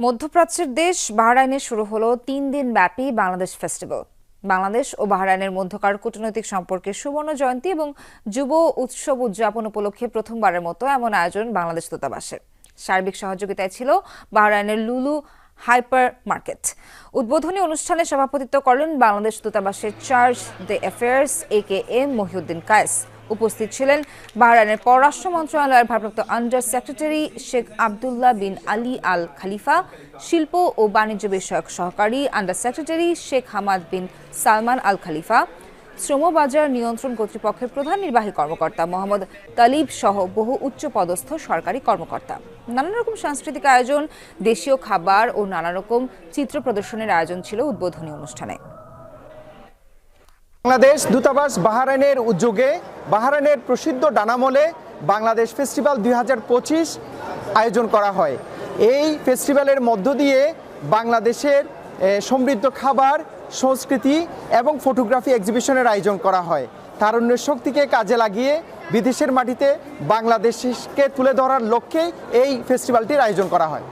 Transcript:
মধ্যপ্রাচ্যের দেশ বাহরাইনে শুরু হলো ৩ দিন ব্যাপী বাংলাদেশ ফেস্টিভ্যাল। বাংলাদেশ ও বাহরাইনের মধ্যকার কূটনৈতিক সম্পর্কের সুবর্ণ জয়ন্তী এবং যুব উৎসব উদযাপন উপলক্ষে প্রথমবারের মতো এমন আয়োজন বাংলাদেশ দূতাবাসের। সার্বিক সহযোগিতায় ছিল বাহরাইনের লুলু হাইপার মার্কেট। উদ্বোধনী অনুষ্ঠানে সভাপতিত্ব করেন বাংলাদেশ দূতাবাসের charge de affaires AKM Mohiuddin Kayes. উপস্থিত ছিলেন বাহরাইনের পররাষ্ট্র মন্ত্রণালয়ের ভারপ্রাপ্ত under secretary Sheikh Abdullah bin Ali Al Khalifa, শিল্প ও বাণিজ্য বিষয়ক সহকারী under secretary Sheikh Hamad bin Salman Al Khalifa, শ্রমবাজার নিয়ন্ত্রণ কর্তৃপক্ষের প্রধান নির্বাহী কর্মকর্তা মোহাম্মদ তালিব সহ বহু উচ্চপদস্থ সরকারি কর্মকর্তা। নানা রকম সাংস্কৃতিক আয়োজন, দেশীয় খাবার ও নানা রকম চিত্র প্রদর্শনের আয়োজন ছিল উদ্বোধনী অনুষ্ঠানে। বাংলাদেশ দূতাবাস বাহরাইনের উদ্যোগে বাহরাইনের প্রসিদ্ধ ডানামলে বাংলাদেশ ফেস্টিভ্যাল 2025 আয়োজন করা হয়। এই ফেস্টিভ্যালের মধ্য দিয়ে বাংলাদেশের সমৃদ্ধ খাবার, সংস্কৃতি এবং ফটোগ্রাফি এক্সিবিশনের আয়োজন করা হয়। তারুণ্যের শক্তিকে কাজে লাগিয়ে বিদেশের মাটিতে বাংলাদেশকে তুলে ধরার লক্ষ্যেই এই ফেস্টিভ্যালটির আয়োজন করা হয়।